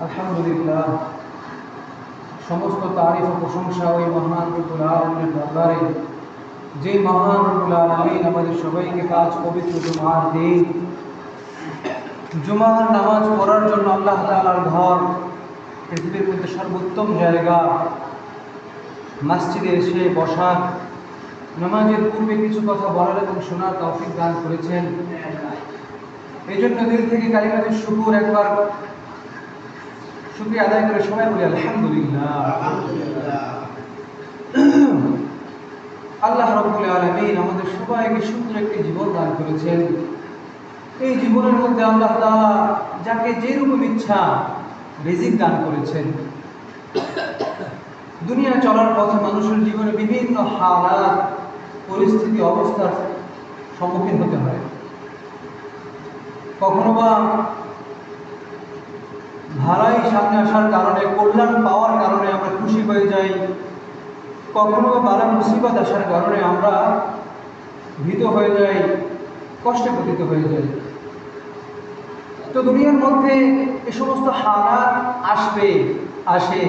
আলহামদুলিল্লাহ, সমস্ত তারিফ ও প্রশংসা ওই মহান রব্বুল আলামিনের দরবারে, যে মহান রব্বুল আলামিন আমাদের সবাইকে আজ পবিত্র জুমার দিন জুমার নামাজ পড়ার জন্য আল্লাহ তাআলার ঘর, পৃথিবীর মধ্যে সর্বোত্তম জায়গা মসজিদে এসে বসার, নামাজের পূর্বে কিছু কথা বলার এবং শোনার তৌফিক দান করেছেন। এই জন্য দিল থেকে কালিমাতুশ শুকর একবার শুকরিয়া আদায় করে সবাই বলি আলহামদুলিল্লাহ। আল্লাহ রাব্বুল আলামিন আমাদের সবাইকে সুন্দর একটি জীবন দান করেছেন। এই জীবনের মধ্যে আল্লাহ তাআলা যাকে যেরকম ইচ্ছা রিজিক দান করেছেন। দুনিয়া চলার পথে মানুষের জীবনে বিভিন্ন হালাত, পরিস্থিতি, অবস্থার সম্মুখীন হতে হয়। কখনো বা ভালাই সামনে আসার কারণে, কল্যাণ পাওয়ার কারণে আমরা খুশি হয়ে যাই, কখনো বা বালা মুসিবত আসার কারণে আমরা ভীত হয়ে যাই, কষ্টে পতিত হয়ে যাই। তো দুনিয়ার মধ্যে এই সমস্ত হালাত আসে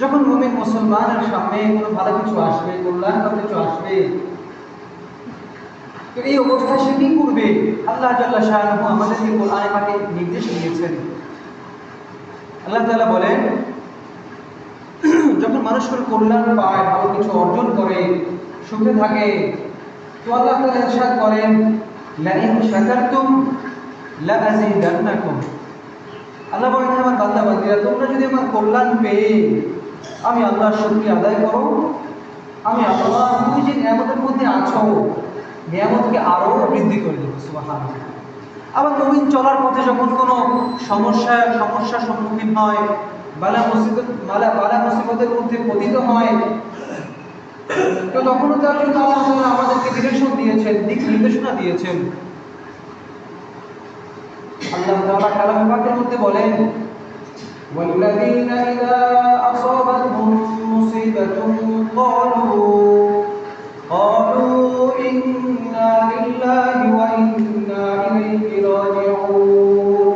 যখন মুমিন মুসলমানের সামনে কোনো ভালো কিছু আসবে, কল্যাণকর কিছু আসবে, তো এই অবস্থায় সে কি করবে? আল্লাহ জাল্লা শাআনুহু আমাদেরকে কোরআনে পাকে নির্দেশ দিয়েছেন। আল্লাহ তাআলা বলেন, যখন মানুষ কোনো কল্যাণ পায়, ভালো কিছু অর্জন করে, সুখে থাকে, তো আল্লাহ তাআলা ইরশাদ করেন, লাইন শাকারতুম লাযিদান্নাকুম। আল্লাহ বলেন, আমার বান্দা বান্দীরা, তোমরা যদি আমার কল্যাণ পেয়ে আমি আল্লাহর শুকরিয়া আদায় করো, আমি আল্লাহ তুমি যে নিয়ামতের মধ্যে আছো, নিয়ামতকে আরও বৃদ্ধি করে দেবো। সুবহানাল্লাহ। আবার মুমিন চলার পথে যখন কোনো সমস্যার সম্মুখীন হয়, বালা মুসিবতের মধ্যে পতিত হয়, তো তখনও তার জন্য আল্লাহ তাআলা আমাদেরকে ডিরেকশন দিয়েছেন, দিক নির্দেশনা দিয়েছেন। আল্লাহ তাআলা কালামে পাকের মধ্যে বলেন, ওয়াল্লাযীনা ইযা আসাবাতহুম মুসিবাতুন ক্বালু ইন্না লিল্লাহি ওয়া ইন্না ইলাইহি রাজিউন।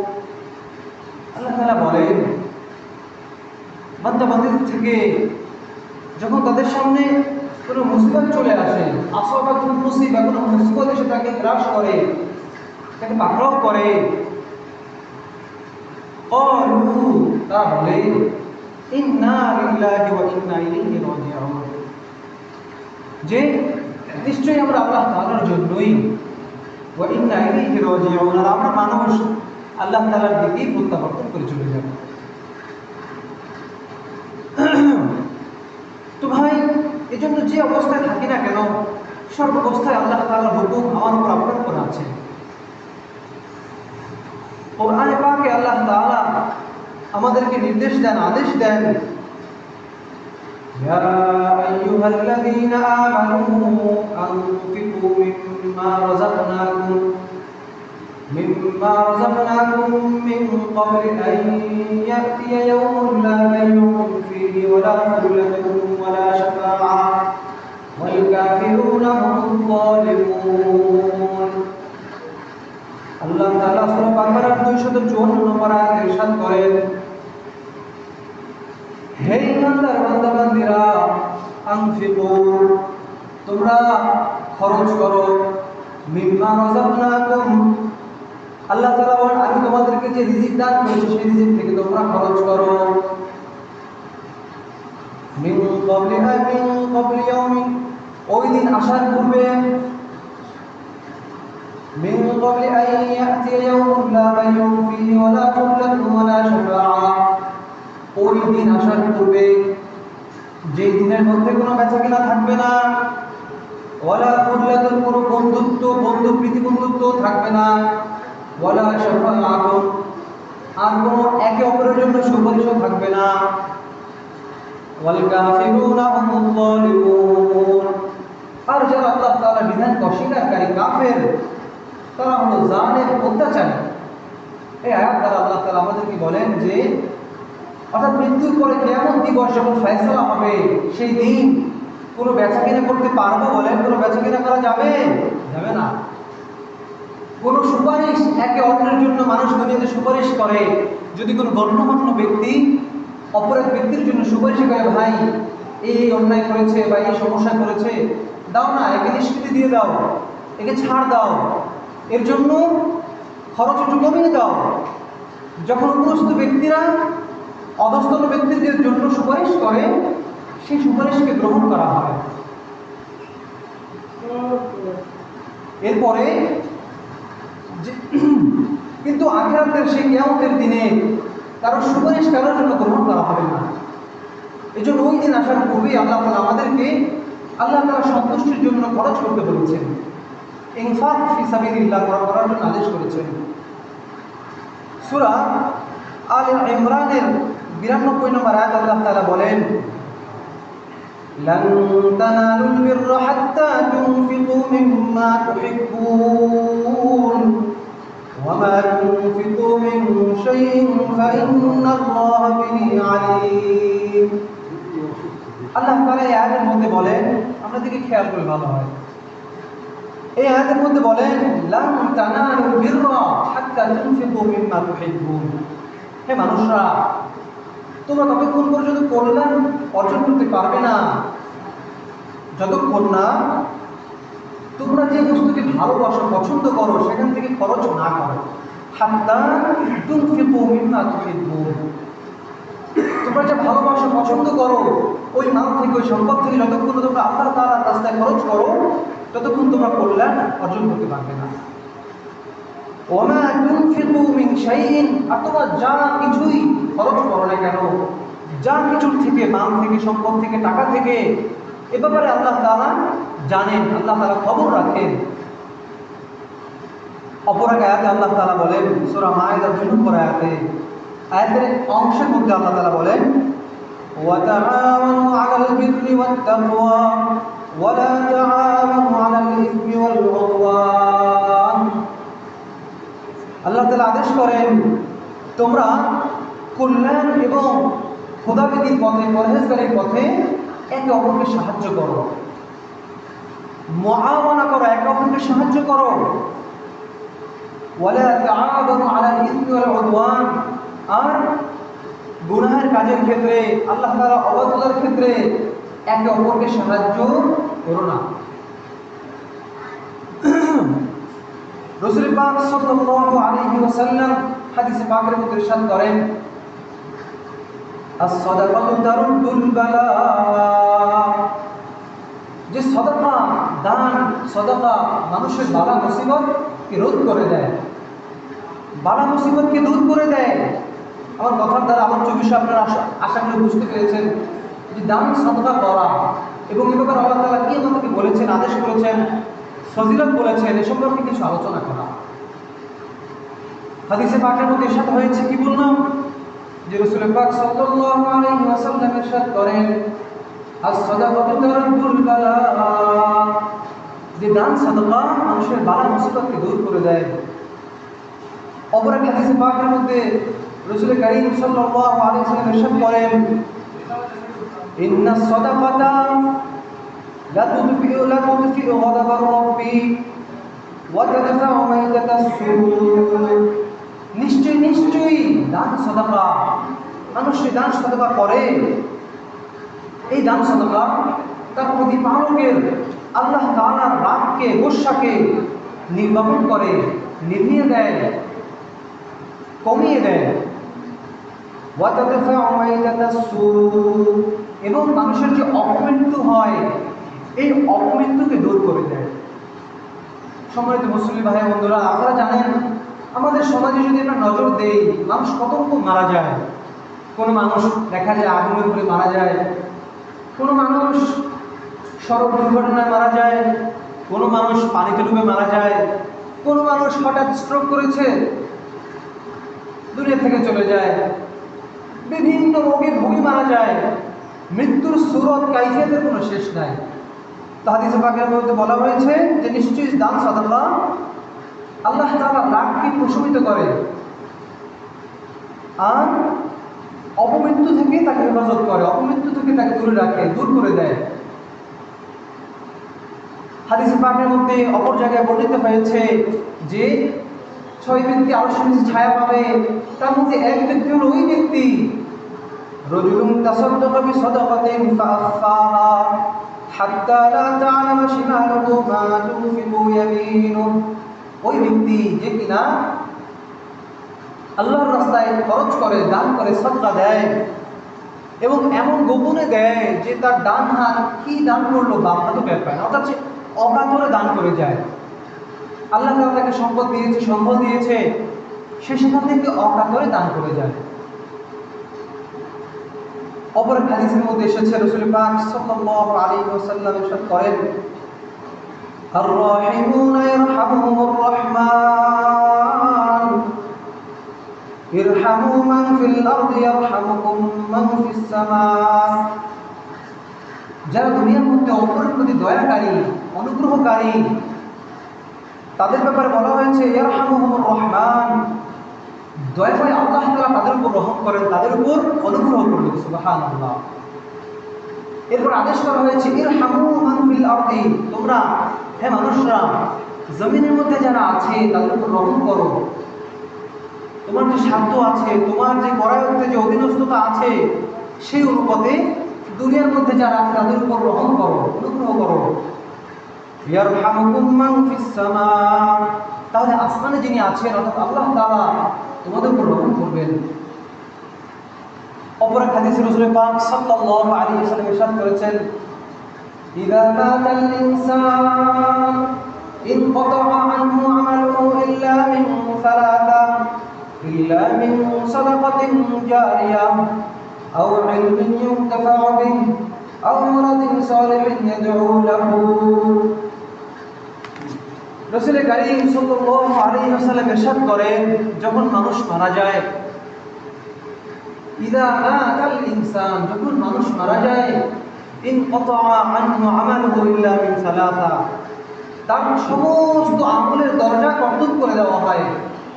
আল্লাহ তাআলা বলেন, বান্দা বান্দীদের থেকে যখন তাদের সামনে কোনো মুসিবত চলে আসে, আসাবাতুল মুসিবা, কোনো মুসিবত এসে তাকে গ্রাস করে, তাকে পাকড়াও করে, তারা বলে ইন্না লিল্লাহি ওয়া ইন্না ইলাইহি রাজিউন, যে নিশ্চয়ই আমরা আল্লাহ তাআলার জন্যই, ওয়া ইন্না ইলাইহি রাজিউন, আর আমরা মানুষ আল্লাহ তাআলার দিকেই প্রত্যাবর্তন করে চলে যাব। তো ভাই, এজন্য যে অবস্থায় থাকি না কেন, সর্ব অবস্থায় আল্লাহ তাআলার হুকুম আমার উপর আপনার উপর আছে। কোরআনে পাকে আল্লাহ তাআলা আমাদেরকে নির্দেশ দেন, আদেশ দেন, ইয়া আইয়ুহাল্লাযীনা আমানু আনফিকু মিম্মা রাযাকনাকুম মিন ক্বাবলি আন ইয়াতিয়া ইয়াওমুন লা বাইউন ফীহি ওয়ালা খুল্লাতুন ওয়ালা শাফাআ ওয়াল কাফিরুনা হুমুয যালিমুন। আল্লাহ তাআলা সূরা বাকারার 254 নম্বর আয়াতে ইরশাদ করেন, হে ইমানদার বান্দা বান্দীরা, আনফিকু, তোমরা খরচ করো, মিম্মা রাযাকনাকুম, আল্লাহ তাআলা বলেন আমি তোমাদেরকে যে রিজিক দান করেছি সেই রিজিক থেকে তোমরা খরচ করো। মিন ক্বাবলি ইয়াউমিন, ওই দিন আসার পূর্বে, মিন ক্বাবলি আন ইয়াতিয়া ইয়াউমুন লা বাইউন ফীহি ওয়ালা খুল্লাতুন ওয়ালা শাফাআ, ওই দিন আসার পূর্বে, যে দিনের মধ্যে কোনো বেচাকেনা থাকবে না, ওয়ালা খুল্লাতুন, কোনো প্রীতি বন্ধুত্ব থাকবে না, ওয়ালা শাফাআতুন, আর কোনো একে অপরের জন্য সুপারিশও থাকবে না, ওয়াল কাফিরুনা হুমুয যালিমুন, আর যারা আল্লাহ তাআলার বিধানকে অস্বীকারী কাফের, তারা হলো জালেম, অত্যাচারী। এই আয়াত দ্বারা আল্লাহ তাআলা আমাদেরকে বলেন যে, অর্থাৎ মৃত্যুর পরে কিয়ামত দিবস যখন ফয়সালা হবে, সেই দিন কোনো বেচাকেনা করতে পারবো বলেন? কোনো বেচাকেনা করা যাবে না। কোনো সুপারিশ একে অন্যের জন্য মানুষ দুনিয়াতে সুপারিশ করে। যদি কোনো গণ্যমান্য ব্যক্তি অপর এক ব্যক্তির জন্য সুপারিশ করে, ভাই এই অন্যায় করেছে বা এই সমস্যা করেছে, দাও না, একে নিষ্কৃতি দিয়ে দাও, একে ছাড় দাও, এর জন্য খরচ একটু কমিয়ে দাও। যখন উপস্থিত ব্যক্তিরা অধস্তন ব্যক্তিদের জন্য সুপারিশ করে, সেই সুপারিশকে গ্রহণ করা হয়। এরপরে কিন্তু আখিরাতের সেই কিয়ামতের দিনে কারো সুপারিশ কারোর জন্য গ্রহণ করা হবে না। এই জন্য ওই দিন আসার পূর্বেই আল্লাহ তাআলা আমাদেরকে আল্লাহ তাআলা সন্তুষ্টির জন্য খরচ করতে বলেছেন, ইনফাক ফি সাবিলিল্লাহ করার জন্য আদেশ করেছেন। সূরা আলে ইমরানের 92 নম্বর আয়াত আল্লাহ তাআলা বলেন, লান তানালুল বিররা হাত্তা তুনফিকু মিম্মা তুহিব্বুন ওয়া মা তুনফিকু মিন শাইইন ফাইন্নাল্লাহা বিহি আলীম। আল্লাহ তাআলা এই আয়াতের মধ্যে বলেন, আমরা দিকে খেয়াল করে ভালো হয়, এই আয়াতের মধ্যে বলেন, লান তানালুল বিররা হাত্তা তুনফিকু মিম্মা তুহিব্বুন। হে মানুষরা, তোমরা ততক্ষণ পর্যন্ত কল্যাণ অর্জন করতে পারবে না যতক্ষণ না তোমরা যে বস্তুকে ভালোবাসো, পছন্দ করো, সেখান থেকে খরচ না করো। হাত্তা তুনফিকু মিম্মা তুহিব্বুন, তোমরা যে ভালোবাসো, পছন্দ করো, ওই মাল থেকে, ওই সম্পদ থেকে যতক্ষণ তোমরা আল্লাহ তাআলার রাস্তায় খরচ করো, ততক্ষণ তোমরা কল্যাণ অর্জন করতে পারবে না। ওয়া মা তুনফিকু মিন শাইইন, আর তোমরা যা কিছুই খরচ করো না কেন, যা কিছুর থেকে, মাল থেকে, সম্পদ থেকে, টাকা থেকে, এ ব্যাপারে আল্লাহ তাআলা জানেন, আল্লাহ তাআলা খবর রাখেন। অপর এক আয়াতে আল্লাহ তাআলা বলেন, সূরা মায়েদার 2 নম্বর আয়াতে, আয়াতের অংশের মধ্যে আল্লাহ তাআলা বলেন, ওয়া তাআওয়ানু আলাল বিররি ওয়াত তাকওয়া ওয়া লা তাআওয়ানু আলাল ইসমি ওয়াল উদওয়ান। আল্লাহ তাআলা আদেশ করেন, তোমরা কল্যাণ এবং খোদাভীতির পথে, পরহেজগারির পথে একে অপরকে সাহায্য করো, মুআওয়ানা করো, একে অপরকে সাহায্য করো। ওয়ালা তাআওয়ানু আলাল ইসমি ওয়াল উদওয়ান, আর গুনাহের কাজের ক্ষেত্রে, আল্লাহ তাআলা অবাধ্যতার ক্ষেত্রে একে অপরকে সাহায্য করো না। রাসূল পাক সাল্লাল্লাহু আলাইহি ওয়াসাল্লাম হাদিসে পাকের মধ্যে ইরশাদ করেন, আস-সাদাকাতু তারুদ্দুল বালা, যে সাদাকা, দান, সাদাকা মানুষের বালা মুসিবতকে রোধ করে দেয়, বালা মুসিবতকে দূর করে দেয়। আমার কথার দ্বারা আমার চোখে আপনারা আশা করে বুঝতে পেরেছেন যে দান সাদাকা করা এবং এ ব্যাপারে আল্লাহ তাআলা কি আমাদেরকে বলেছেন, আদেশ করেছেন, ফজিলত বলেছেন, এ সম্পর্কে কিছু আলোচনা করা। হাদিসে পাকের মধ্যে ইরশাদ হয়েছে, কি বললাম, যে রাসূল পাক সাল্লাল্লাহু আলাইহি ওয়াসাল্লাম ইরশাদ করেন, আস-সাদাকাতু তারুদ্দুল বালা, যে দান সাদাকা মানুষের বালা মুসিবতকে দূর করে দেয়। অপর এক হাদিসে পাকের মধ্যে রাসূল কারীম সাল্লাল্লাহু আলাইহি ওয়াসাল্লাম ইরশাদ করেন, ইন্নাস সাদাকাতা লা তুদফিউ গাদাবার রাব্বি ওয়া তাদফাউ মাইতাতাস সুর। নিশ্চয়ই নিশ্চয়ই দান সাদাকা, মানুষ যে দান সাদাকা করে, এই দান সাদাকা তার প্রতিপালকের আল্লাহ তাআলার রাগকে, গোসাকে নির্বাপন করে, নিভিয়ে দেয়, কমিয়ে দেয়। ওয়া তাদফাউ মাইতাতাস সুর, এবং মানুষের যে অপমৃত্যু হয়, এই অপমৃত্যুকে দূর করে দেয়। সম্মানিত মুসলিম ভাই বন্ধুরা, আপনারা জানেন আমাদের সমাজে যদি আমরা নজর দেই, মানুষ কত রকম মারা যায়। কোনো মানুষ দেখা যায় আগুনের পরে মারা যায়, কোনো মানুষ সড়ক দুর্ঘটনায় মারা যায়, কোনো মানুষ পানিতে ডুবে মারা যায়, কোনো মানুষ হঠাৎ স্ট্রোক করেছে, দুনিয়া থেকে চলে যায়, বিভিন্ন রোগে ভুগি মারা যায়। মৃত্যুর সুরত কাইফিয়তের কোনো শেষ নাই। তো হাদিসে পাকের মধ্যে বলা হয়েছে যে নিশ্চয়ই দান সাদাকা আল্লাহ তাআলা রাগকে প্রশমিত করে আর অপমৃত্যু থেকে তাকে হেফাজত করে, অপমৃত্যু থেকে তাকে দূরে রাখে, দূর করে দেয়। হাদিসে পাকের মধ্যে অপর জায়গায় বর্ণিত হয়েছে যে 6 ব্যক্তি আরশের নিচে ছায়া পাবে, তার মধ্যে এক ব্যক্তি হলো ওই ব্যক্তি রজুলুন তাসাদ্দাকা বিসাদাকাতিন ফাআখফাহা হাত্তা লা তা'লামা শিমালুহু মা তুনফিকু ইয়ামিনুহু। ওই ব্যক্তি যে কিনা আল্লাহর রাস্তায় খরচ করে, দান করে, সাদকা দেয় এবং এমন গোপনে দেয় যে তার ডান হাত কি দান করলো বাম হাতও টের পায় না, অর্থাৎ সে অকাতরে দান করে যায়। আল্লাহ তাআলা তাকে সম্পদ দিয়েছে, সম্বল দিয়েছে, সে সেখান থেকে অকাতরে দান করে যায়। অপর হাদিসের মধ্যে এসেছে রাসূল পাক সাল্লাল্লাহু আলাইহি ওয়াসাল্লাম ইরশাদ করেন, আর-রাহিমুনা ইয়ারহামুহুমুর রাহমান ইরহামু মান ফিল আরদি ইয়ারহামুকুম মান ফিস সামা। যারা দুনিয়ার মধ্যে অপরের প্রতি দয়াকারী, অনুগ্রহকারী, তাদের ব্যাপারে বলা হয়েছে ইয়ারহামুহুমুর রহমান, দয়া করে আল্লাহ তাআলা তাদের উপর রহম করেন, তাদের উপর অনুগ্রহ করবেন। সুবহানাল্লাহ। এরপর আদেশ করা হয়েছে ইরহামু মান ফিল আরদি, তোমরা হে মানুষরা জমিনের মধ্যে যারা আছে তাদের উপর রহম করো। তোমার যে স্বার্থ আছে, তোমার যে করায়ত্তে যে অধীনস্থতা আছে, সেই অনুপাতে দুনিয়ার মধ্যে যারা আছে তাদের উপর রহম করো, অনুগ্রহ করো। ইয়ারহামুকুম মান ফিস সামা, তাহলে আসমানে যিনি আছেন অর্থাৎ আল্লাহ তাআলা তোমাদের উপর রহম করবেন। অপর এক হাদিসে রাসূল পাক সাল্লাল্লাহু আলাইহি ওয়াসাল্লাম ইরশাদ করেছেন, ইযা মাতাল ইনসান ইনকাতাআ আনহু আমালুহু ইল্লা মিন সালাসা ইল্লা মিন সাদাকাতিন জারিয়াহ আও ইলমিন ইউনতাফা'ু বিহি আও ওয়ালাদিন সালিহিন ইয়াদ'উ লাহু। রাসূল কারীম সাল্লাল্লাহু আলাইহি ওয়াসাল্লাম ইরশাদ করেন, যখন মানুষ মারা যায়, ইযা মাতাল ইনসান, যখন মানুষ মারা যায়, ইনকাতাআ আনহু আমালুহু ইল্লা মিন সালাসা, তার সমস্ত আমলের দরজা কর্তন করে দেওয়া হয়,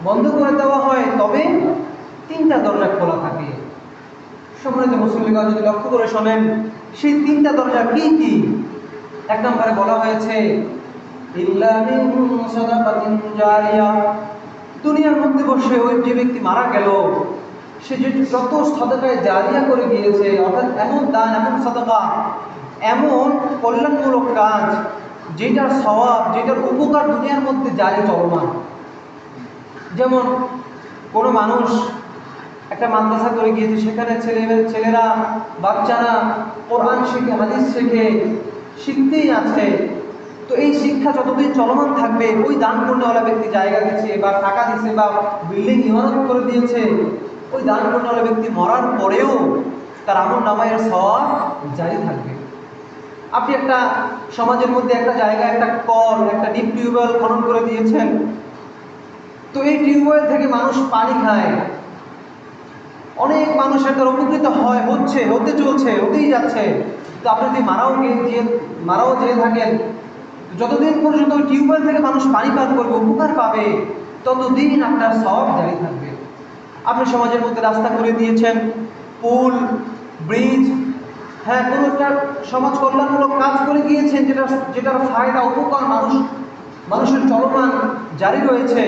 বন্ধ করে দেওয়া হয়, তবে 3টা দরজা খোলা থাকে। সম্মানিত মুসলিমগণ, যদি লক্ষ্য করে শোনেন সেই 3টা দরজা কি কি? এক নম্বরে বলা হয়েছে ইল্লা মিন সাদাকাতিন জারিয়া, দুনিয়ার মধ্যে বসে ওই যে ব্যক্তি মারা গেল, সে যে যত সাদাকায়ে জারিয়া করে গিয়েছে, অর্থাৎ এমন দান, এমন সাদাকা, এমন কল্যাণমূলক কাজ যেটার সওয়াব, যেটার উপকার দুনিয়ার মধ্যে জারি চলমান। যেমন কোনো মানুষ একটা মাদ্রাসা করে গিয়েছে, সেখানে ছেলেরা, বাচ্চারা কোরআন শিখে, হাদিস শিখে, শিখতেই আছে। তো এই শিক্ষা যতদিন চলমান থাকবে, ওই দান পুণ্যওয়ালা ব্যক্তি জায়গা দিচ্ছে বা টাকা দিচ্ছে বা বিল্ডিং ইমারত করে দিয়েছে, ওই দান পুণ্যওয়ালা ব্যক্তি মরার পরেও তার আমল নামায়ের সওয়াব জারি থাকবে। আপনি একটা সমাজের মধ্যে একটা জায়গায় একটা কল, একটা ডিপ টিউবওয়েল খনন করে দিয়েছেন, তো এই টিউবওয়েল থেকে মানুষ পানি খায়, অনেক মানুষ এটার উপকৃত হয়, হতে চলছে, হতেই যাচ্ছে। তো আপনি যদি মারাও যেয়ে থাকেন, যতদিন পর্যন্ত ওই টিউবওয়েল থেকে মানুষ পানি পান করবে, উপকার পাবে, ততদিন আপনার সওয়াব জারি থাকবে। আপনি সমাজের মধ্যে রাস্তা করে দিয়েছেন, পুল, ব্রিজ, হ্যাঁ, কোনো একটা সমাজ কল্যাণমূলক কাজ করে গিয়েছেন, যেটার ফায়দা, উপকার মানুষের চলমান জারি রয়েছে।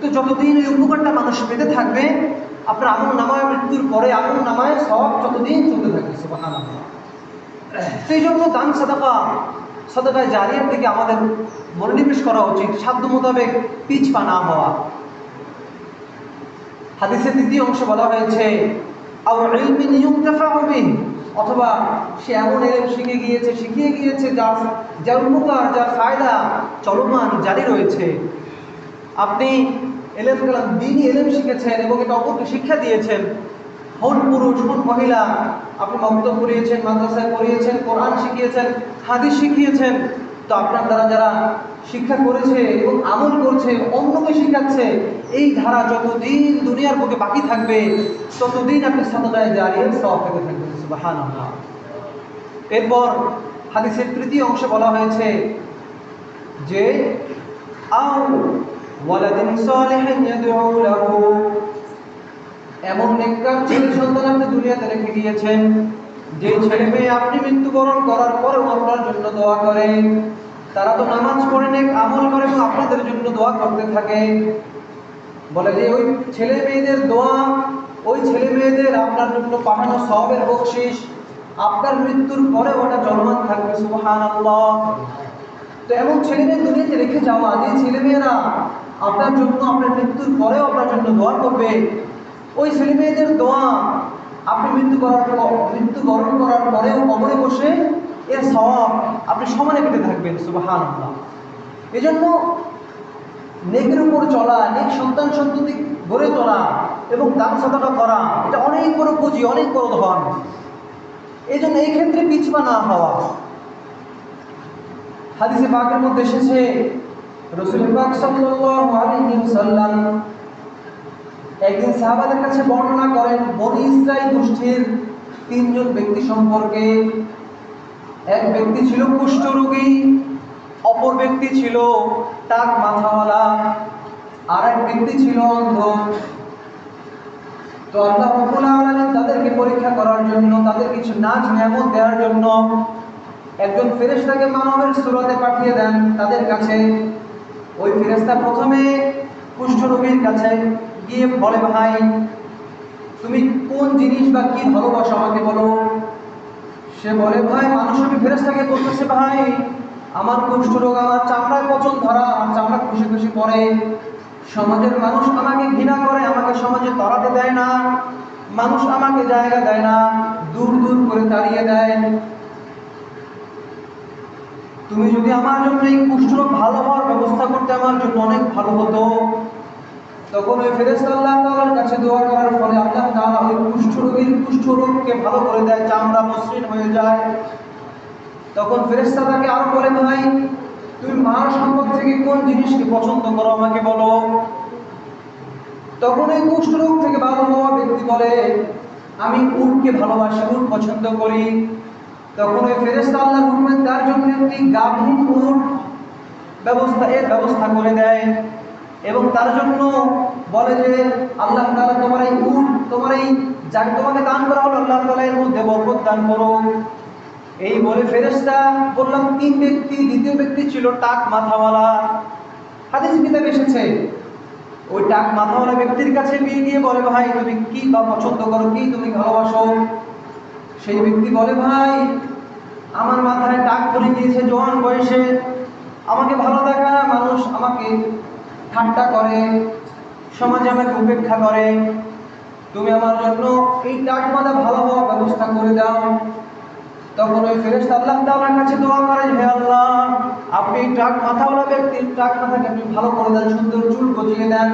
তো যতদিন এই উপকারটা মানুষ পেতে থাকবে, আপনার আমল নামায়, মৃত্যুর পরে আমল নামায় সওয়াব যতদিন চলতে থাকবে। সুবহানাল্লাহ। সেই জন্য দান সাদাকায়ে জারিয়ার দিকে আমাদের মনোনিবেশ করা উচিত, সাধ্য মোতাবেক পিছপা না হওয়া। হাদিসের 2য় অংশে বলা হয়েছে আও ইলমিন ইউনতাফা'ু বিহি, অথবা সে এমন ইলম শিখিয়ে গিয়েছে যার উপকার, যার ফায়দা চলমান জারি রয়েছে। আপনি ইলম কালাম, দ্বীনি ইলম শিখেছেন এবং এটা অপরকে শিক্ষা দিয়েছেন, হন পুরুষ হন মহিলা, আপনি মক্তব পড়িয়েছেন, মাদ্রাসায় পড়িয়েছেন, কোরআন শিখিয়েছেন, হাদিস শিখিয়েছেন, তো আপনার দ্বারা যারা শিক্ষা করেছে এবং আমল করছে, অন্যকে শিখাচ্ছে, এই ধারা যতদিন দুনিয়ার বুকে বাকি থাকবে, ততদিন আপনি সাদাকায়ে জারিয়ার সওয়াব পেতে থাকবেন। সুবহানাল্লাহ। এরপর হাদিসের 3য় অংশে বলা হয়েছে যে আও ওয়ালাদিন সালিহিন ইয়াদউ লাহু, এমন নেককার ছেলে সন্তান আপনি দুনিয়াতে রেখে গিয়েছেন, যে ছেলে মেয়ে আপনি মৃত্যুবরণ করার পরেও আপনার জন্য দোয়া করে। তারা তো নামাজ পড়ে নেক আমল করে এবং আপনাদের জন্য দোয়া করতে থাকে। বলে যে ওই ছেলে মেয়েদের দোয়া, ওই ছেলে মেয়েদের আপনার জন্য পাঠানো সওয়াবের বকশিশ আপনার মৃত্যুর পরে ওটা চলমান থাকবে। সুবহানাল্লাহ। তো এমন ছেলে মেয়ে দুনিয়াতে রেখে যাওয়া, যে ছেলে মেয়েরা আপনার জন্য আপনার মৃত্যুর পরেও আপনার জন্য দোয়া করবে, ওই ছেলে মেয়েদের দোয়া আপনি মৃত্যুবরণ করার পরেও কবরে বসে এর সওয়াব আপনি সমানে পেতে থাকবেন। সুবহানাল্লাহ। এজন্য নেকের উপর চলা, নেক সন্তান সন্ততি গড়ে তোলা এবং দান সাদাকা করা, এটা অনেক বড় পুঁজি, অনেক বড় ধন। এই জন্য এই ক্ষেত্রে পিছপা না হওয়া। হাদিসে পাকের মধ্যে এসেছে, রাসূল পাক সাল্লাল্লাহু আলাইহি ওয়াসাল্লাম একদিন সাহাবাদের কাছে বর্ণনা করেন বনী ইসরাইল গোষ্ঠীর তিনজন ব্যক্তি সম্পর্কে। এক ব্যক্তি ছিল কুষ্ঠরোগী, অপর ব্যক্তি ছিল টাক মাথাওয়ালা, আর এক ব্যক্তি ছিল অন্ধ। তো আল্লাহ রাব্বুল আলামিন তাদেরকে পরীক্ষা করার জন্য, তাদের কিছু নাজ নিয়ামত দেওয়ার জন্য একজন ফেরেশতাকে মানবের সূরতে পাঠিয়ে দেন তাদের কাছে। ওই ফেরেশতা প্রথমে কুষ্ঠরোগীর কাছে গিয়ে বলে, ভাই তুমি কোন জিনিস বা কি ভালোবাসো আমাকে বলো। সে বলে, ভাই মানুষ, আমি ফেরেশতাকে বলতেছে, ভাই আমার কুষ্ঠরোগ, আমার চামড়ায় পচন ধরা, আমার চামড়া খুশি খুশি পড়ে, সমাজের মানুষ আমাকে ঘৃণা করে, আমাকে সমাজে তরাতে দেয় না, মানুষ আমাকে জায়গা দেয় না, দূর দূর করে তাড়িয়ে দেয়। তুমি যদি আমার জন্য এই কুষ্ঠরোগ ভালো হওয়ার ব্যবস্থা করতে আমার জন্য অনেক ভালো হতো। তখন ওই ফেরেশতা আল্লাহ তাআলার কাছে দোয়া করার ফলে আল্লাহ তাআলা ওই কুষ্ঠরোগকে ভালো করে দেয়, চামড়া মসৃণ হয়ে যায়। তখন ফেরেশতা তাকে আরো বলে, ভাই তুমি মাল সম্পদ থেকে কোন জিনিসকে পছন্দ করো আমাকে বলো। তখন এই কুষ্ঠরোগ থেকে ভালো হওয়া ব্যক্তি বলে, আমি উটকে ভালোবাসি, উট পছন্দ করি। তখন ওই ফেরেশতা আল্লাহর হুকুমে তার জন্য একটি গাভীন উট ব্যবস্থা করে দেয় এবং তার জন্য বলে যে আল্লাহ তাআলা তোমার এই উট, তোমার এই যাকে তোমাকে দান করা হলো, আল্লাহ তাআলা এর মধ্যে বরকত দান করো। এই বলে ফেরেশতা, বললাম তিন ব্যক্তি, দ্বিতীয় ব্যক্তি ছিল টাক মাথাওয়ালা। হাদিস কিতাবে এসেছে ওই টাক মাথাওয়ালা ব্যক্তির কাছে গিয়ে বলে, ভাই তুমি কি বা পছন্দ করো, কি তুমি ভালোবাসো। সেই ব্যক্তি বলে, ভাই আমার মাথায় টাক পড়ে গিয়েছে জওয়ান বয়সে, আমাকে ভালো দেখা মানুষ আমাকে ঠাট্টা করে, সমাজে আমাকে উপেক্ষা করে, তুমি আমার জন্য এই টাক মাথা ভালো হওয়ার ব্যবস্থা করে দাও। তখন ওই ফেরেশতা আল্লাহ তাআলার কাছে দোয়া করে, হে আল্লাহ আপনি এই টাক মাথাওয়ালা ব্যক্তির টাক মাথাকে আপনি ভালো করে দেন, সুন্দর চুল গজিয়ে দেন।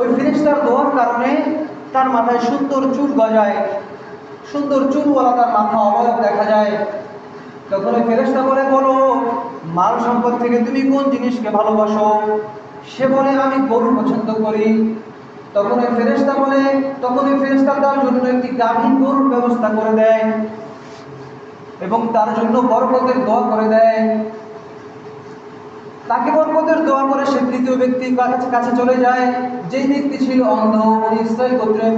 ওই ফেরেশতার দোয়ার কারণে তার মাথায় সুন্দর চুল গজায়, সুন্দর চুলওয়ালা তার মাথা অবয়ব দেখা যায়। তখন ওই ফেরেশতা বলে, বলো মাল সম্পদ থেকে তুমি কোন জিনিসকে ভালোবাসো। সে বলে, আমি গরু পছন্দ করি। তখন ওই ফেরেশতা তার জন্য একটি গাভীন গরুর ব্যবস্থা করে দেয় এবং তার জন্য বরকতের দোয়া করে দেয়। তাকে বরকতের দোয়া করে সে তৃতীয় ব্যক্তির কাছে চলে যায়, যেই ব্যক্তি ছিল অন্ধ, বনী ইসরাইল গোত্রের।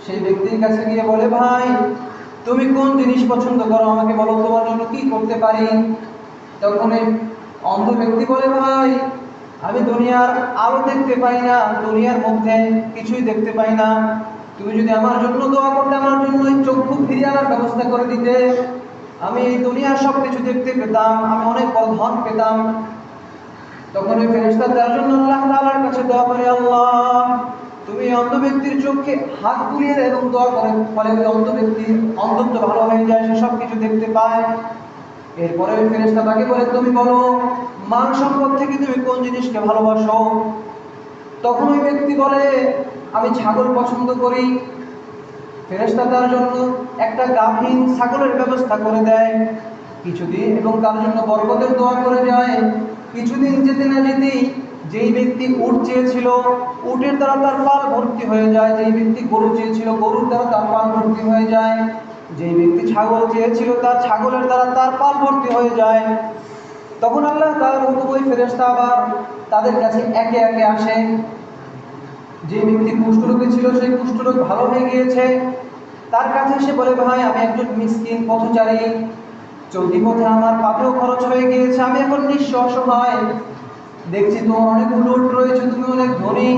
সেই ব্যক্তির কাছে গিয়ে বলে, ভাই তুমি কোন জিনিস পছন্দ করো আমাকে বলো, তোমার জন্য কি করতে পারি। তখন এই অন্ধ ব্যক্তি বলে, ভাই আমি দুনিয়ার আলো দেখতে পাই না, দুনিয়ার মধ্যে কিছুই দেখতে পাই না, তুমি যদি আমার জন্য দোয়া করতে, আমার জন্য এই চক্ষু ফিরিয়ে আনার ব্যবস্থা করে দিতে, আমি এই দুনিয়ার সব কিছু দেখতে পেতাম, আমি অনেক বড় ধন পেতাম। তখন ওই ফেরেশতা তার জন্য আল্লাহ তাআলার কাছে দোয়া করে, আল্লাহ তুমি অন্ধ ব্যক্তির চোখে হাত বুলিয়ে দেয় এবং দোয়া করেন, ফলে ওই অন্ধ ব্যক্তির অন্ধত্ব ভালো হয়ে যায়, সে সব কিছু দেখতে পায়। এরপরে ওই ফেরেশতা তাকে বলে, তুমি বলো মাল সম্পদ থেকে তুমি কোন জিনিসকে ভালোবাসো। তখন ওই ব্যক্তি বলে, আমি ছাগল পছন্দ করি। ফেরেশতা তার জন্য একটা গাভীন ছাগলের ব্যবস্থা করে দেয় কিছুদিন এবং তার জন্য বরকতের দোয়া করে যায়। কিছুদিন যেতে না যেতেই যেই ব্যক্তি উট চেয়েছিল, উটের দ্বারা তার পাল ভর্তি হয়ে যায়। যেই ব্যক্তি গরু চেয়েছিল, গরুর দ্বারা তার পাল ভর্তি হয়ে যায়। যেই ব্যক্তি ছাগল চেয়েছিল, তার ছাগলের দ্বারা তার পাল ভর্তি হয়ে যায়। তখন আল্লাহ তাআলার হুকুম ওই ফেরেশতা আবার তাদের কাছে একে একে আসে। যে ব্যক্তি কুষ্ঠরোগী ছিল, সেই কুষ্ঠরোগ ভালো হয়ে গিয়েছে, তার কাছে এসে বলে, ভাই আমি একজন মিসকিন পথচারী, চলতি পথে আমার পাপেও খরচ হয়ে গিয়েছে, আমি এখন নিঃস্ব অসহায়। দেখছি তোমার অনেক উট রয়েছে, তুমি অনেক ধনী,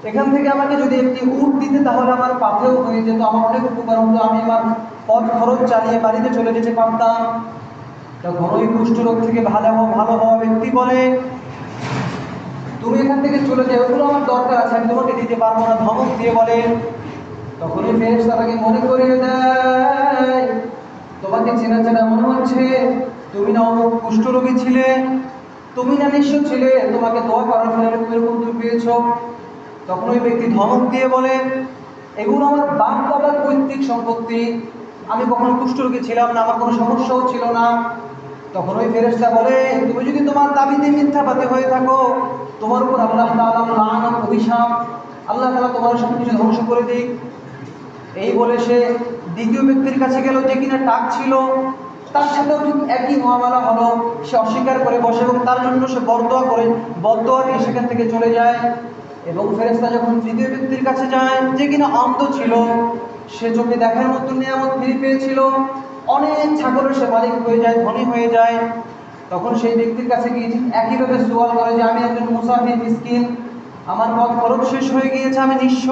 এখান থেকে আমাকে যদি একটি উট দিতে তাহলে আমার পাপেও হয়ে যেত, আমার অনেক উপকার হতো, আমি আমার পথ খরচ চালিয়ে বাড়িতে চলে যেতে পারতাম। তখন ওই কুষ্ঠরোগ থেকে ভালো হওয়া ব্যক্তি বলে, তুমি এখান থেকে চলে যাও, ওগুলো আমার দরকার আছে, আমি তোমাকে দিতে পারবো না, ধমক দিয়ে বলে। তখন ওই ফেরেশতা তাকে মনে করিয়ে দেয়, তোমাকে চেনা চেনা মনে হচ্ছে, তুমি না অমুক কুষ্ঠরোগী ছিলে, তুমি না নিঃস্ব ছিলে, তোমাকে দোয়া করার ফলে এরকম তুমি পেয়েছ। তখন ওই ব্যক্তি ধমক দিয়ে বলে, এগুলো আমার বাপ বাবার পৈতৃক সম্পত্তি, আমি কখনো কুষ্ঠরোগী ছিলাম না, আমার কোনো সমস্যাও ছিল না। তখন ওই ফেরেশতা বলে, তুমি যদি তোমার দাবিতে মিথ্যাবাদী হয়ে থাকো, তোমার উপর আল্লাহ তাআলার লানত অভিশাপ, আল্লাহ তাআলা তোমার সব কিছু ধ্বংস করে দিক। এই বলে সে দ্বিতীয় ব্যক্তির কাছে গেল, যে কিনা টাক ছিল, তার সাথেও ঠিক একই মহামালা হলো। সে অস্বীকার করে বসে এবং তার জন্য সে বদদোয়া দিয়ে সেখান থেকে চলে যায়। এবং ফেরেশতা যখন তৃতীয় ব্যক্তির কাছে যায়, যে কিনা অন্ধ ছিল, সে চোখে দেখার মতো নিয়ামত ফিরে পেয়েছিল, অনেক ছাগলের সে মালিক হয়ে যায়, ধনী হয়ে যায়। তখন সেই ব্যক্তির কাছে গিয়ে ঠিক একইভাবে সওয়াল করে যে, আমি একজন মুসাফির মিসকিন, আমার পথ খরচ শেষ হয়ে গিয়েছে, আমি নিঃস্ব,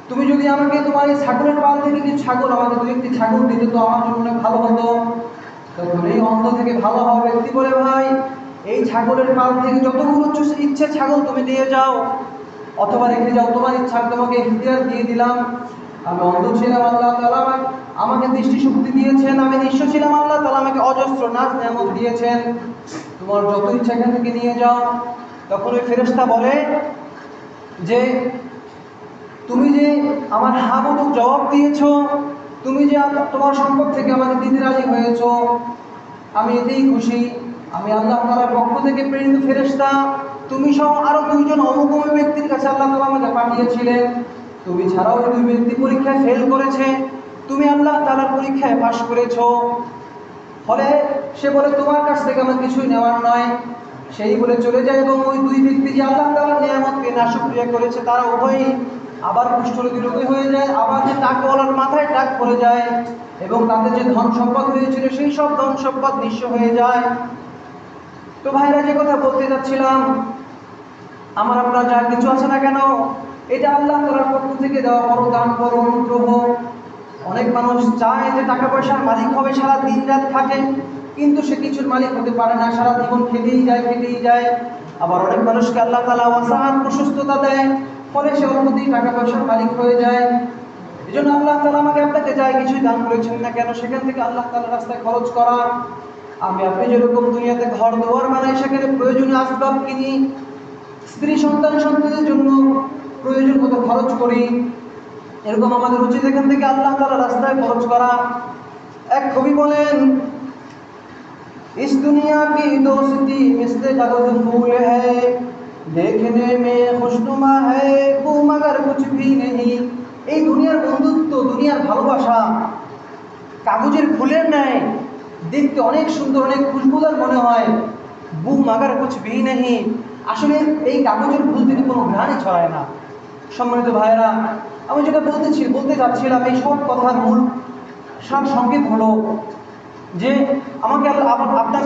তুমি যদি আমাকে তোমার এই ছাগলের পাল থেকে কিছু ছাগল, আমাকে দু একটি ছাগল দিতে তো আমার জন্য ভালো হতো। তখন এই অন্ধ থেকে ভালো হওয়া ব্যক্তি বলে, ভাই এই ছাগলের পাল থেকে যতগুলো ইচ্ছে ছাগল তুমি দিয়ে যাও অথবা রেখে যাও, তোমার ইচ্ছা, তোমাকে ইখতিয়ার দিয়ে দিলাম। আমি অন্ধ ছিলাম, আল্লাহ তাআলা আমাকে দৃষ্টিশক্তি দিয়েছেন, আমি নিঃস্ব ছিলাম, আল্লাহ তাআলা আমাকে অজস্র নাজ নেয়ামত দিয়েছেন, তোমার যত ইচ্ছা এখান থেকে নিয়ে যাও। তখন ওই ফেরেশতা বলে যে, তুমি যে আমার হা বলে জবাব দিয়েছ, তুমি যে তোমার সম্পদ থেকে আমাকে দিতে রাজি হয়েছ, আমি এতেই খুশি। আমি আল্লাহ তাআলার পক্ষ থেকে প্রেরিত ফেরেশতা, তুমি সহ আরো দুইজন অমুক ব্যক্তির কাছে আল্লাহ তাআলা আমাকে পাঠিয়েছিলেন, তুমি ছাড়াও দুই ব্যক্তি পরীক্ষায় ফেল করেছে, তুমি আল্লাহ তাআলার পরীক্ষায় পাশ করেছো। ফলে সে বলে, তোমার কাছ থেকে আমার কিছুই নেওয়ার নয়। সেই বলে চলে যায় এবং ওই দুই ব্যক্তি যে আল্লাহ তাআলার নিয়ামতকে নাশকরিয়া করেছে, তারা উভয়ই আবার কুষ্ঠরোগী রোগী হয়ে যায়, আবার যে টাকওয়ালার মাথায় টাক পড়ে যায় এবং তাদের যে ধন সম্পদ হয়েছিল সেই সব ধন সম্পদ নিঃস্ব হয়ে যায়। তো ভাইরা, যে কথা বলতে যাচ্ছিলাম, আমার আপনার যা কিছু আছে না কেন, এটা আল্লাহ তাআলার পক্ষ থেকে দেওয়া বড় দান, বড় অনুগ্রহ। অনেক মানুষ চায় যে টাকা পয়সার মালিক হবে, সারা দিন রাত খাটে, কিন্তু সে কিছুর মালিক হতে পারে না, সারা জীবন খেটেই যায়। আবার অনেক মানুষকে আল্লাহ তাআলা ওয়াসাআত, প্রশস্ততা দেয়, ফলে সে অল্পতেই টাকা পয়সার মালিক হয়ে যায়। এই জন্য আল্লাহ তাআলা আমাকে আপনাকে যাই কিছুই দান করেছেন না কেন, সেখান থেকে আল্লাহ তাআলার রাস্তায় খরচ করা। আমি আপনি যেরকম দুনিয়াতে ঘর দুয়ার বানাই, সেখানে প্রয়োজনীয় আসবাব কিনি, স্ত্রী সন্তানদের জন্য প্রয়োজন মতো খরচ করি, এরকম আমাদের উচিত এখান থেকে আল্লাহ তাআলার রাস্তায় খরচ করা। এক কবি বলেন, इस दुनिया की दोस्ती मिस्ले कागज फूल है, देखने में खुशनुमा है वो मगर कुछ भी नहीं। এই দুনিয়ার বন্ধুত্ব, দুনিয়ার ভালোবাসা কাগজের ফুলের ন্যায়, দেখতে অনেক সুন্দর, অনেক খুশবুদার মনে হয়, বু মাগার কুছ ভি নেহি, আসলে এই কাগজের ফুল থেকে কোনো ঘ্রাণই ছড়ায় না। সম্মানিত ভাইয়েরা, আমি যেটা বলতে চাচ্ছিলাম, এই সব কথার মূল সার সংক্ষেপ হলো যে আপনাকে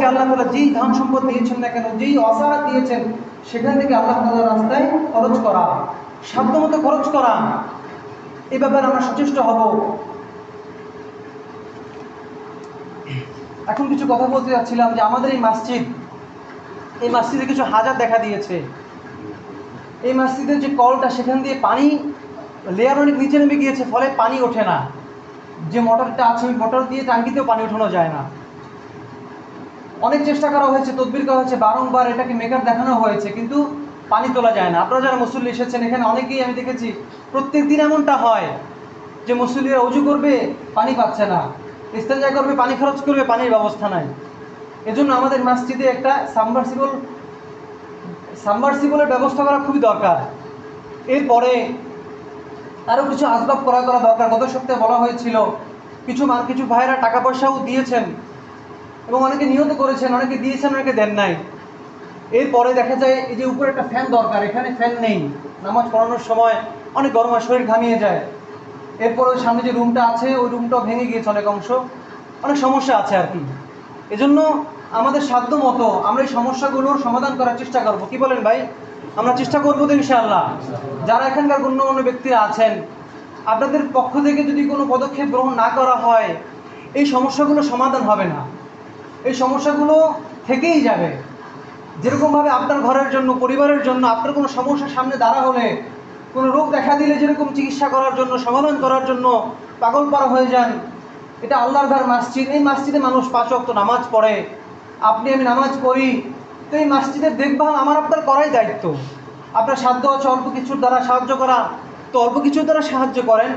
আল্লাহ তাআলা যেই ধন সম্পদ দিয়েছেন না কেন, যেই অসাহাত দিয়েছেন, সেখান থেকে আল্লাহ তাআলার রাস্তায় খরচ করা, সাধ্যমতো খরচ করা, এই ব্যাপারে আমরা সচেষ্ট হব। এখন কিছু কথা বলতে যাচ্ছিলাম যে আমাদের এই মসজিদে কিছু হাজার দেখা দিয়েছে। এই মসজিদের যে কলটা, সেখান দিয়ে পানি লেয়ার অনেক নিচে নেমে গিয়েছে, ফলে পানি ওঠে না। যে মোটরটা আছে, ওই মোটর দিয়ে টাঙ্কিতেও পানি ওঠানো যায় না। অনেক চেষ্টা করা হয়েছে, তদবির করা হয়েছে, বারংবার এটাকে মেকার দেখানো হয়েছে, কিন্তু পানি তোলা যায় না। আপনারা যারা মুসল্লি এসেছেন, এখানে অনেকেই আমি দেখেছি প্রত্যেক দিন এমনটা হয় যে মুসল্লিরা উজু করবে, পানি পাচ্ছে না, ইস্তেঞ্জা করবে, পানি খরচ করবে, পানির ব্যবস্থা নাই। এজন্য আমাদের মসজিদে একটা সাবমার্সিবলের ব্যবস্থা করা খুবই দরকার। এরপরে আরও কিছু আসবাব করা দরকার। গত সপ্তাহে বলা হয়েছিল, কিছু ভাইয়েরা টাকা পয়সাও দিয়েছেন এবং অনেকে নিয়ত করেছেন, অনেকে দিয়েছেন, অনেকে দেন নাই। এরপরে দেখা যায় এই যে উপরে একটা ফ্যান দরকার, এখানে ফ্যান নেই, নামাজ পড়ানোর সময় অনেক গরম হয়, শরীর ঘামিয়ে যায়। এরপর ওই সামনে যে রুমটা আছে, ওই রুমটাও ভেঙে গিয়েছে অনেক অংশ। অনেক সমস্যা আছে আর কি। এজন্য আমাদের সাধ্য মতো আমরা এই সমস্যাগুলোর সমাধান করার চেষ্টা করব। কি বলেন ভাই? আমরা চেষ্টা করবো তো ইনশাআল্লাহ। যারা এখানকার গণ্যমান্য ব্যক্তিরা আছেন, আপনাদের পক্ষ থেকে যদি কোনো পদক্ষেপ গ্রহণ না করা হয়, এই সমস্যাগুলো সমাধান হবে না, এই সমস্যাগুলো থেকেই যাবে। যেরকমভাবে আপনার ঘরের জন্য, পরিবারের জন্য আপনার কোনো সমস্যার সামনে দাঁড়া হলে, কোনো রোগ দেখা দিলে যেরকম চিকিৎসা করার জন্য, সমাধান করার জন্য পাগল পারা হয়ে যান, এটা আল্লাহর ঘর মসজিদ। এই মসজিদে মানুষ 5 ওয়াক্ত নামাজ পড়ে, আপনি আমি নামাজ পড়ি। তো এই মসজিদের দেখভাল আমার আপনার করাই দায়িত্ব। আপনার সাধ্য আছে অল্প কিছুর দ্বারা সাহায্য করা, তো অল্প কিছুর দ্বারা সাহায্য করেন।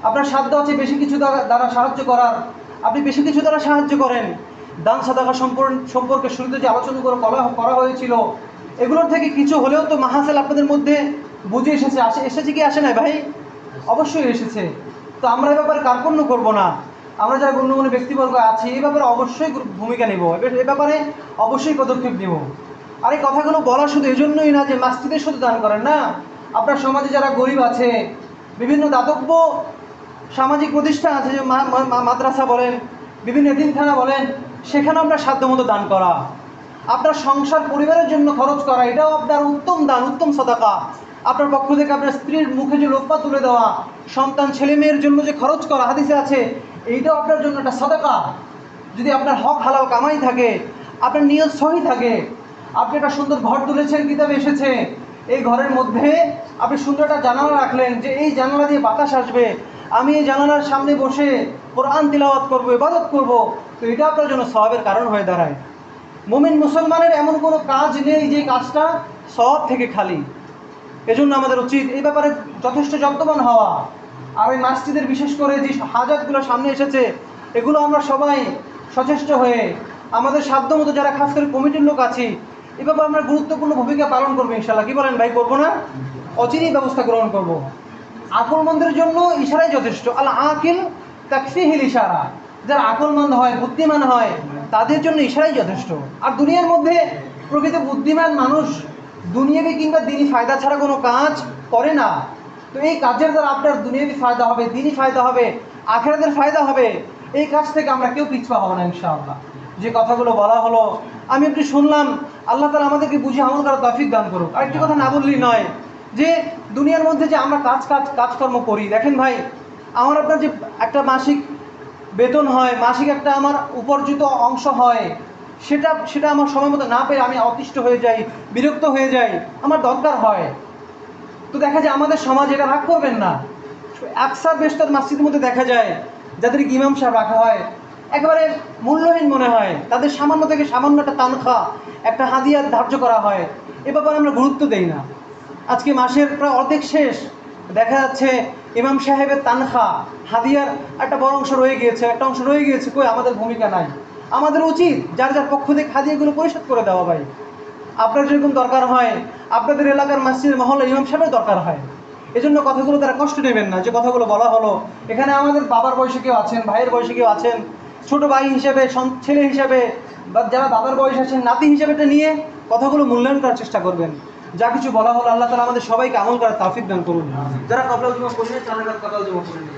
আপনার সাধ্য আছে বেশি কিছু দ্বারা সাহায্য করার, আপনি বেশি কিছু দ্বারা সাহায্য করেন। দান সাদাকা সম্পর্কে শুরুতে যে আলোচনা করা হয়েছিল, এগুলোর থেকে কিছু হলেও তো মাহাসেল আপনাদের মধ্যে বুঝে এসেছে কি আসে না ভাই? অবশ্যই এসেছে। তো আমরা এ ব্যাপারে কার্পণ্য করব না। আমরা যারা গণ্যমান্য ব্যক্তিবর্গ আছি, এই ব্যাপারে অবশ্যই ভূমিকা নেব, এ ব্যাপারে অবশ্যই পদক্ষেপ নেব। আর এই কথাগুলো বলা শুধু এজন্যই না যে মসজিদে শুধু দান করেন না, আপনার সমাজে যারা গরিব আছে, বিভিন্ন দাতব্য সামাজিক প্রতিষ্ঠান আছে, যে মাদ্রাসা বলেন, বিভিন্ন এতিমখানা বলেন, সেখানে আপনার সাধ্যমতো দান করা, আপনার সংসার পরিবারের জন্য খরচ করা, এটাও আপনার উত্তম দান, উত্তম সদাকা। আপনার পক্ষ থেকে আপনার স্ত্রীর মুখে যে লোপ্পা তুলে দেওয়া, সন্তান ছেলে মেয়ের জন্য যে খরচ করা হাদিসে আছে, এইটাও আপনার জন্য একটা সদাকা। যদি আপনার হক হালাল কামাই থাকে, আপনার নিয়ত সহি থাকে, আপনি একটা সুন্দর ঘর তুলেছেন, কিতাবে এসেছে, এই ঘরের মধ্যে আপনি সুন্দর একটা জানালা রাখলেন, যে এই জানালা দিয়ে বাতাস আসবে, আমি এই জানালার সামনে বসে কোরআন তিলাওয়াত করবো, ইবাদত করবো, তো এটা আপনার জন্য সওয়াবের কারণ হয়ে দাঁড়ায়। মুমিন মুসলমানের এমন কোনো কাজ নেই যে কাজটা সওয়াব থেকে খালি। এজন্য আমাদের উচিত এই ব্যাপারে যথেষ্ট যত্নবান হওয়া। আর ওই মসজিদের বিশেষ করে যে হাজাতগুলো সামনে এসেছে, এগুলো আমরা সবাই সচেষ্ট হয়ে আমাদের সাধ্যমতো, যারা খাস করে কমিটির লোক আছি, এ ব্যাপারে আমরা গুরুত্বপূর্ণ ভূমিকা পালন করবো ইনশাআল্লাহ। কি বলেন ভাই? করবো না? অচিরেই ব্যবস্থা গ্রহণ করব। আকলমন্দের জন্য ইশারাই যথেষ্ট। আল আকিল তাকফিহিল ইশারা। যারা আকলমন্দ হয়, বুদ্ধিমান হয়, তাদের জন্য ইশারাই যথেষ্ট। আর দুনিয়ার মধ্যে প্রকৃত বুদ্ধিমান মানুষ দুনিয়াবি কিংবা দিনই ফায়দা ছাড়া কোনো কাজ করে না। তো এই কাজের দ্বারা আপনার দুনিয়াবি ফায়দা হবে, দিনই ফায়দা হবে, আখিরাতের ফায়দা হবে। এই কাজ থেকে আমরা কেউ পিছপা হব না ইনশাআল্লাহ। যে কথাগুলো বলা হলো, আমি একটু শুনলাম, আল্লাহ তাআলা আমাদেরকে বুঝে আমল করার তৌফিক দান করুক। আরেকটি কথা না বললেই নয়, যে দুনিয়ার মধ্যে যে আমরা কাজকর্ম করি, দেখেন ভাই, আমার আপনার যে একটা মাসিক বেতন হয়, মাসিক একটা আমার উপার্জিত অংশ হয়, সেটা আমার সময় মতো না পেয়ে আমি অতিষ্ঠ হয়ে যাই, বিরক্ত হয়ে যাই, আমার দরকার হয়। তো দেখা যায় আমাদের সমাজ, এটা রাগ করবেন না, আকসার বেশতার মসজিদের মধ্যে দেখা যায় যাদেরকে ইমাম সাহেব রাখা হয়, একেবারে মূল্যহীন মনে হয়, তাদের সামান্য থেকে সামান্য একটা তানখা, একটা হাদিয়া ধার্য করা হয়। এ ব্যাপারে আমরা গুরুত্ব দেই না। আজকে মাসের প্রায় অর্ধেক শেষ, দেখা যাচ্ছে ইমাম সাহেবের তানখা, হাদিয়ার একটা বড় অংশ রয়ে গিয়েছে, একটা অংশ রয়ে গিয়েছে, কই আমাদের ভূমিকা নাই। আমাদের উচিত যার যার পক্ষ থেকে হাদিয়াগুলো পরিশোধ করে দেওয়া। ভাই, আপনার যেরকম দরকার হয়, আপনাদের এলাকার মসজিদের মহল্লা ইমাম সাহেবের দরকার হয়। এজন্য কথাগুলো তারা কষ্ট নেবেন না, যে কথাগুলো বলা হলো। এখানে আমাদের বাবার বয়সে কেউ আছেন, ভাইয়ের বয়সে কেউ আছেন, ছোট ভাই হিসেবে, ছেলে হিসেবে, বা যারা দাদার বয়স আছেন, নাতি হিসেবে, এটা নিয়ে কথাগুলো মূল্যায়ন করার চেষ্টা করবেন। যা কিছু বলা হলো, আল্লাহ তাআলা আমাদের সবাইকে আমল করার তৌফিক দান করুন। যারা কবলা জমা করবেন, তারা কবলা জমা করে নিন।